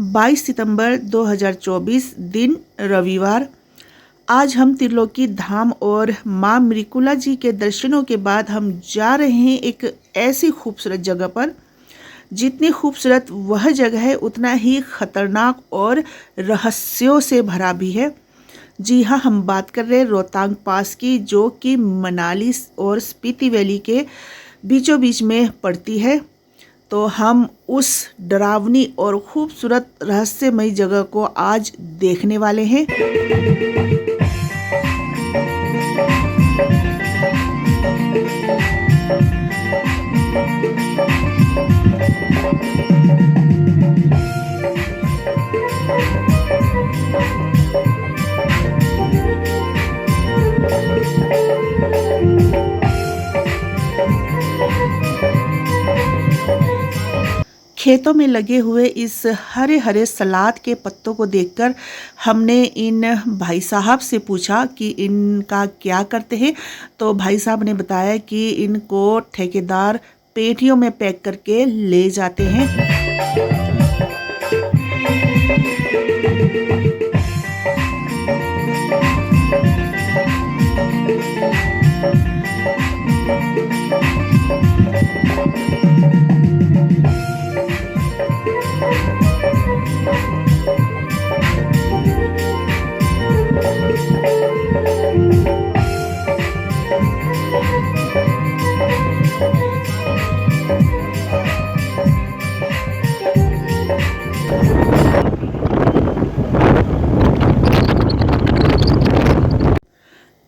22 सितंबर 2024 दिन रविवार। आज हम त्रिलोकी धाम और माँ मृकुला जी के दर्शनों के बाद हम जा रहे हैं एक ऐसी खूबसूरत जगह पर। जितनी खूबसूरत वह जगह है उतना ही खतरनाक और रहस्यों से भरा भी है। जी हाँ, हम बात कर रहे हैं रोहतांग पास की, जो कि मनाली और स्पीति वैली के बीचों बीच में पड़ती है। तो हम उस डरावनी और खूबसूरत रहस्यमयी जगह को आज देखने वाले हैं। खेतों में लगे हुए इस हरे हरे सलाद के पत्तों को देखकर हमने इन भाई साहब से पूछा कि इनका क्या करते हैं। तो भाई साहब ने बताया कि इनको ठेकेदार पेटियों में पैक करके ले जाते हैं।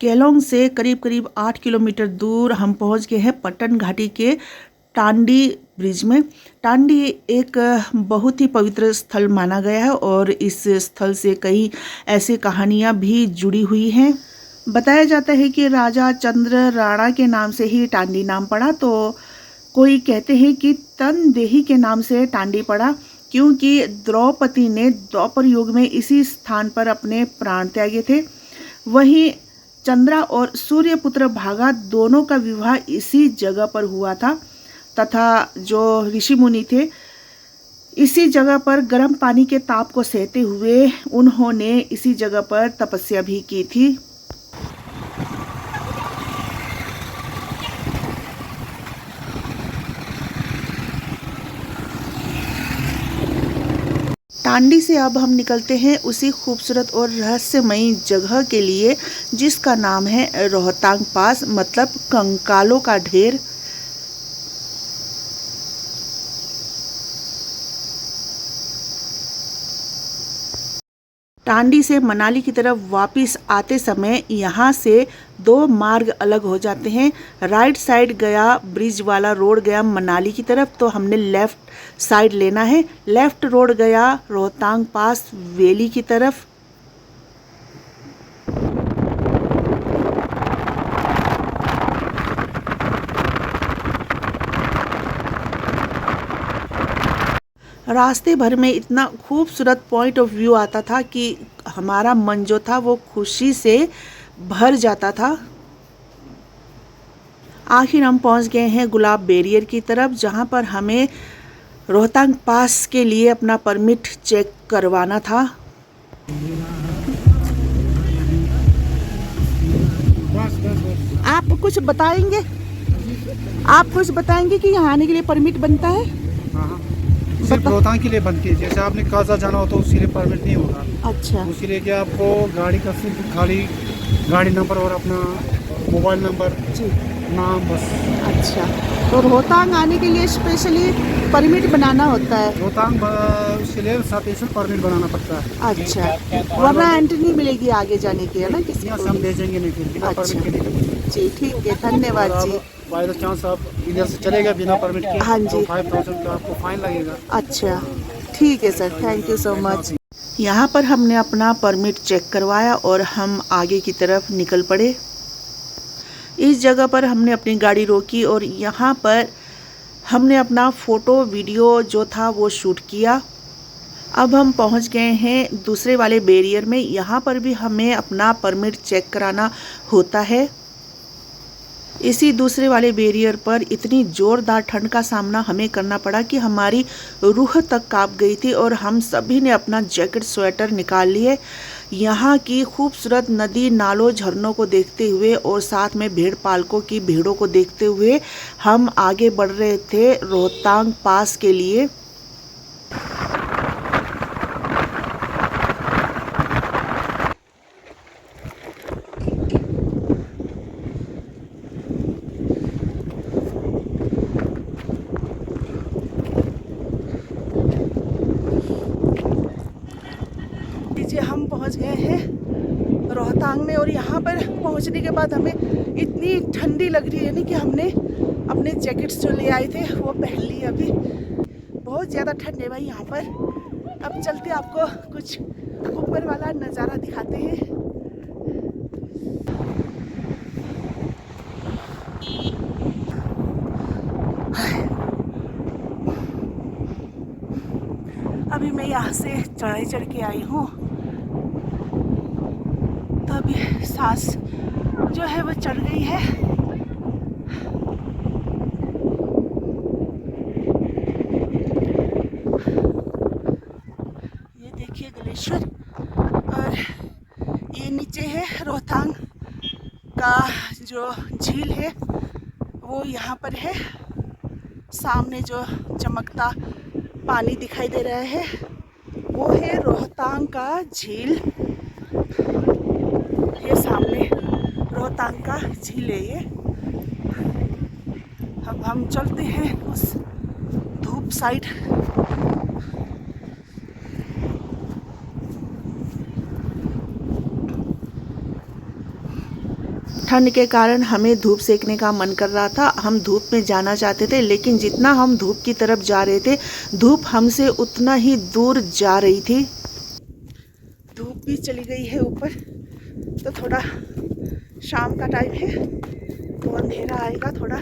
केलोंग से करीब करीब 8 किलोमीटर दूर हम पहुंच गए हैं पट्टन घाटी के टांडी ब्रिज में। टांडी एक बहुत ही पवित्र स्थल माना गया है और इस स्थल से कई ऐसी कहानियां भी जुड़ी हुई हैं। बताया जाता है कि राजा चंद्र राणा के नाम से ही टांडी नाम पड़ा। तो कोई कहते हैं कि तनदेही के नाम से टांडी पड़ा क्योंकि द्रौपदी ने द्वापर युग में इसी स्थान पर अपने प्राण त्यागे थे। वहीं चंद्रा और सूर्यपुत्र भागा दोनों का विवाह इसी जगह पर हुआ था तथा जो ऋषि मुनि थे इसी जगह पर गर्म पानी के ताप को सहते हुए उन्होंने इसी जगह पर तपस्या भी की थी। टांडी से अब हम निकलते हैं उसी खूबसूरत और रहस्यमयी जगह के लिए जिसका नाम है रोहतांग पास, मतलब कंकालों का ढेर। टांडी से मनाली की तरफ वापस आते समय यहाँ से दो मार्ग अलग हो जाते हैं। राइट साइड गया ब्रिज वाला रोड गया मनाली की तरफ, तो हमने लेफ़्ट साइड लेना है। लेफ़्ट रोड गया रोहतांग पास वैली की तरफ। रास्ते भर में इतना खूबसूरत पॉइंट ऑफ व्यू आता था कि हमारा मन जो था वो खुशी से भर जाता था। आखिर हम पहुंच गए हैं गुलाब बैरियर की तरफ, जहां पर हमें रोहतांग पास के लिए अपना परमिट चेक करवाना था। आप कुछ बताएंगे? कि यहाँ आने के लिए परमिट बनता है? सिर्फ रोहतांग के लिए बनती है। जैसे आपने काजा जाना हो तो उसके लिए परमिट नहीं होगा। अच्छा। उसके लिए क्या आपको गाड़ी का सिर्फ खाली गाड़ी नंबर और अपना मोबाइल नंबर जी, नाम बस। अच्छा, तो रोहतांग आने के लिए स्पेशली परमिट बनाना होता है? रोहतांग उसके लिए स्पेशल परमिट बनाना पड़ता है। अच्छा, वरना एंट्री नहीं मिलेगी आगे जाने की, है ना? किसी यहाँ को सब भेजेंगे नहीं फिर बिना परमिट के नहीं। जी ठीक है, धन्यवाद जी। बाय द चांस आप इधर से चलेगा बिना परमिट के, हाँ जी, तो 5000 का आपको फाइन लगेगा। अच्छा ठीक है sir, thank you so much. यहाँ पर हमने अपना परमिट चेक करवाया और हम आगे की तरफ निकल पड़े। इस जगह पर हमने अपनी गाड़ी रोकी और यहाँ पर हमने अपना फ़ोटो वीडियो जो था वो शूट किया। अब हम पहुँच गए हैं दूसरे वाले बैरियर में। यहाँ पर भी हमें अपना परमिट चेक कराना होता है। इसी दूसरे वाले बैरियर पर इतनी ज़ोरदार ठंड का सामना हमें करना पड़ा कि हमारी रूह तक कांप गई थी और हम सभी ने अपना जैकेट स्वेटर निकाल लिए। यहाँ की खूबसूरत नदी नालों झरनों को देखते हुए और साथ में भेड़ पालकों की भीड़ों को देखते हुए हम आगे बढ़ रहे थे रोहतांग पास के लिए। हम पहुंच गए हैं रोहतांग में और यहाँ पर पहुंचने के बाद हमें इतनी ठंडी लग रही है ना कि हमने अपने जैकेट्स जो ले आए थे वो पहन लिए। अभी बहुत ज़्यादा ठंड है भाई यहाँ पर। अब चलते आपको कुछ ऊपर वाला नज़ारा दिखाते हैं। अभी मैं यहाँ से चढ़ाई चढ़ के आई हूँ तो अभी सांस जो है वो चढ़ गई है। ये देखिए ग्लेशियर और ये नीचे है रोहतांग का जो झील है वो यहाँ पर है। सामने जो चमकता पानी दिखाई दे रहा है वो है रोहतांग का झील। ये सामने रोहतांग का झील है ये। अब हम चलते हैं उस धूप साइड। ठंड के कारण हमें धूप सेकने का मन कर रहा था। हम धूप में जाना चाहते थे लेकिन जितना हम धूप की तरफ जा रहे थे धूप हमसे उतना ही दूर जा रही थी। धूप भी चली गई है ऊपर तो थोड़ा शाम का टाइम है तो अंधेरा आएगा थोड़ा।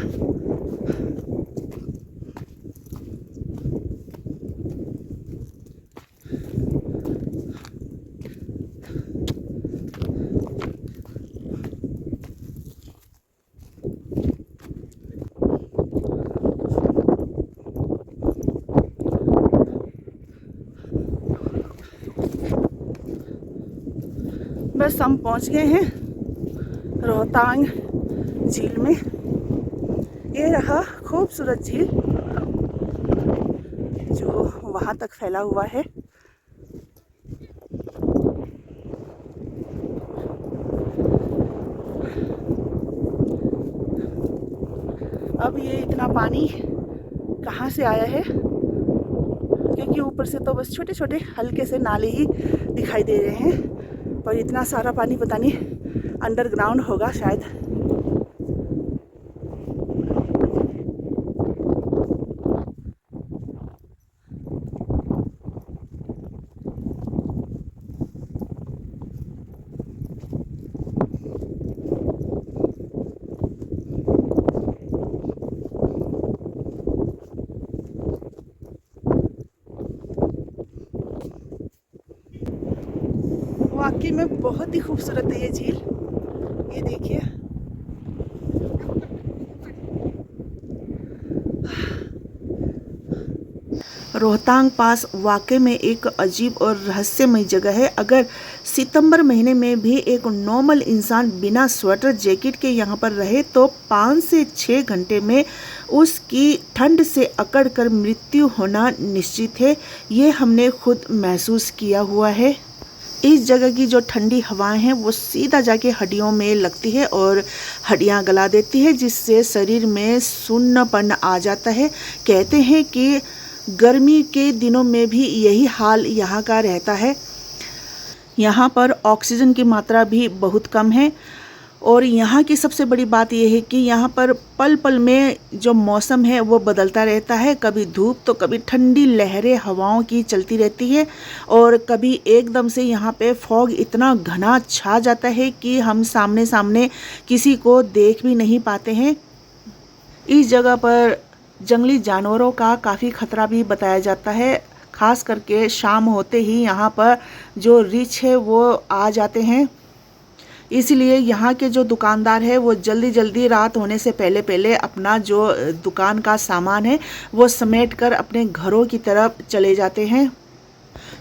बस हम पहुंच गए हैं रोहतांग झील में। ये रहा खूबसूरत झील जो वहां तक फैला हुआ है। अब ये इतना पानी कहाँ से आया है क्योंकि ऊपर से तो बस छोटे छोटे हल्के से नाले ही दिखाई दे रहे हैं पर इतना सारा पानी पता नहीं अंडरग्राउंड होगा शायद। वाकई में बहुत ही खूबसूरत है ये झील। ये देखिए रोहतांग पास वाकई में एक अजीब और रहस्यमय जगह है। अगर सितंबर महीने में भी एक नॉर्मल इंसान बिना स्वेटर जैकेट के यहाँ पर रहे तो 5 से 6 घंटे में उसकी ठंड से अकड़ कर मृत्यु होना निश्चित है। ये हमने खुद महसूस किया हुआ है। इस जगह की जो ठंडी हवाएं हैं वो सीधा जाके हड्डियों में लगती है और हड्डियां गला देती है जिससे शरीर में सुन्नपन आ जाता है। कहते हैं कि गर्मी के दिनों में भी यही हाल यहाँ का रहता है। यहाँ पर ऑक्सीजन की मात्रा भी बहुत कम है और यहाँ की सबसे बड़ी बात यह है कि यहाँ पर पल पल में जो मौसम है वो बदलता रहता है। कभी धूप तो कभी ठंडी लहरें हवाओं की चलती रहती है और कभी एकदम से यहाँ पे फॉग इतना घना छा जाता है कि हम सामने सामने किसी को देख भी नहीं पाते हैं। इस जगह पर जंगली जानवरों का काफ़ी खतरा भी बताया जाता है। खास करके शाम होते ही यहाँ पर जो रीछ है वो आ जाते हैं। इसलिए यहाँ के जो दुकानदार है वो जल्दी जल्दी रात होने से पहले पहले अपना जो दुकान का सामान है वो समेट कर अपने घरों की तरफ चले जाते हैं।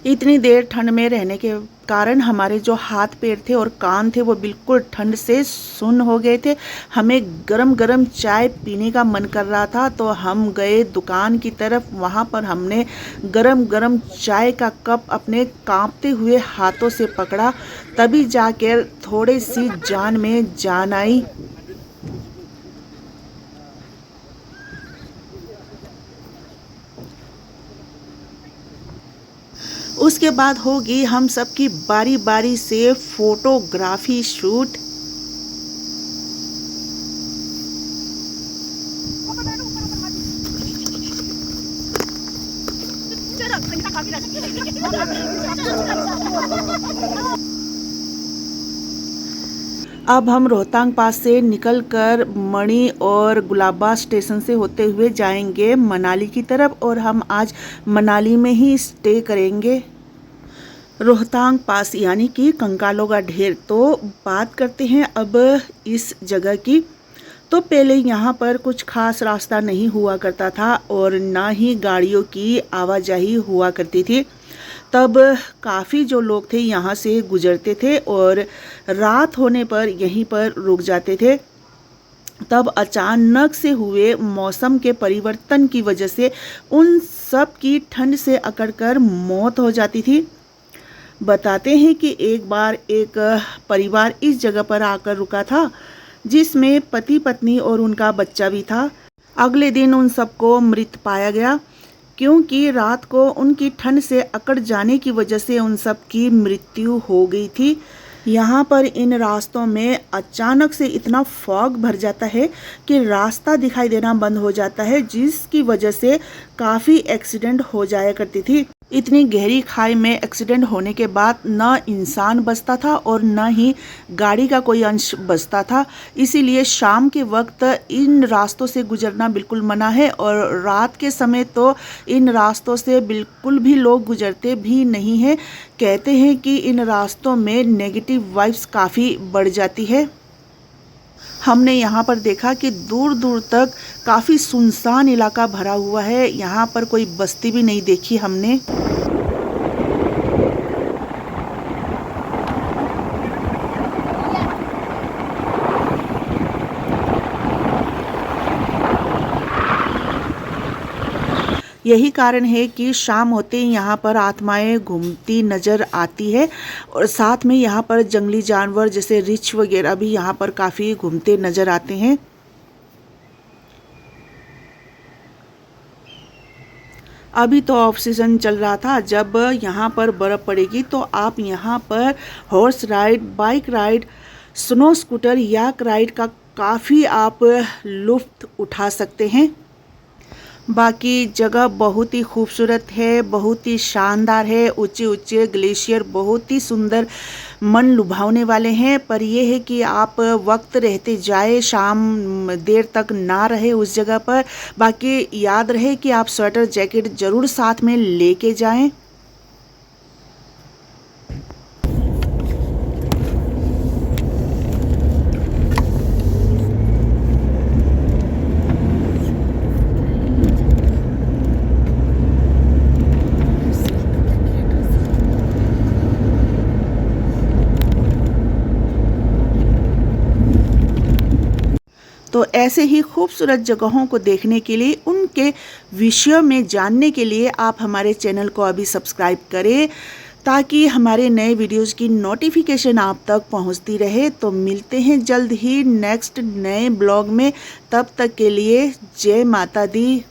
इतनी देर ठंड में रहने के कारण हमारे जो हाथ पैर थे और कान थे वो बिल्कुल ठंड से सुन्न हो गए थे। हमें गरम गरम चाय पीने का मन कर रहा था, तो हम गए दुकान की तरफ। वहाँ पर हमने गरम गरम चाय का कप अपने कांपते हुए हाथों से पकड़ा, तभी जाकर थोड़ी सी जान में जान आई। उसके बाद होगी हम सबकी बारी बारी से फोटोग्राफी शूट। अब हम रोहतांग पास से निकलकर मणि और गुलाबा स्टेशन से होते हुए जाएंगे मनाली की तरफ, और हम आज मनाली में ही स्टे करेंगे। रोहतांग पास यानी कि कंकालों का ढेर। तो बात करते हैं अब इस जगह की। तो पहले यहाँ पर कुछ खास रास्ता नहीं हुआ करता था और ना ही गाड़ियों की आवाजाही हुआ करती थी। तब काफ़ी जो लोग थे यहाँ से गुजरते थे और रात होने पर यहीं पर रुक जाते थे। तब अचानक से हुए मौसम के परिवर्तन की वजह से उन सब की ठंड से अकड़कर मौत हो जाती थी। बताते हैं कि एक बार एक परिवार इस जगह पर आकर रुका था, जिसमें पति पत्नी और उनका बच्चा भी था। अगले दिन उन सबको मृत पाया गया, क्योंकि रात को उनकी ठंड से अकड़ जाने की वजह से उन सब की मृत्यु हो गई थी। यहाँ पर इन रास्तों में अचानक से इतना फॉग भर जाता है कि रास्ता दिखाई देना बंद हो जाता है, जिसकी वजह से काफ़ी एक्सीडेंट हो जाया करती थी। इतनी गहरी खाई में एक्सीडेंट होने के बाद न इंसान बचता था और न ही गाड़ी का कोई अंश बचता था। इसीलिए शाम के वक्त इन रास्तों से गुजरना बिल्कुल मना है, और रात के समय तो इन रास्तों से बिल्कुल भी लोग गुजरते भी नहीं हैं। कहते हैं कि इन रास्तों में नेगेटिव वाइब्स काफ़ी बढ़ जाती है। हमने यहाँ पर देखा कि दूर दूर तक काफ़ी सुनसान इलाका भरा हुआ है। यहाँ पर कोई बस्ती भी नहीं देखी हमने। यही कारण है कि शाम होते ही यहाँ पर आत्माएं घूमती नज़र आती है, और साथ में यहाँ पर जंगली जानवर जैसे रीछ वगैरह भी यहाँ पर काफ़ी घूमते नज़र आते हैं। अभी तो ऑफ सीजन चल रहा था। जब यहाँ पर बर्फ़ पड़ेगी तो आप यहाँ पर horse ride, bike ride, snow scooter, yak ride का काफ़ी आप लुत्फ़ उठा सकते हैं। बाकी जगह बहुत ही खूबसूरत है, बहुत ही शानदार है। ऊंचे ऊंचे ग्लेशियर बहुत ही सुंदर, मन लुभावने वाले हैं। पर यह है कि आप वक्त रहते जाए, शाम देर तक ना रहे उस जगह पर। बाकी याद रहे कि आप स्वेटर जैकेट ज़रूर साथ में लेके जाएं। तो ऐसे ही खूबसूरत जगहों को देखने के लिए, उनके विषयों में जानने के लिए आप हमारे चैनल को अभी सब्सक्राइब करें, ताकि हमारे नए वीडियोज़ की नोटिफिकेशन आप तक पहुंचती रहे। तो मिलते हैं जल्द ही नेक्स्ट नए ब्लॉग में। तब तक के लिए जय माता दी।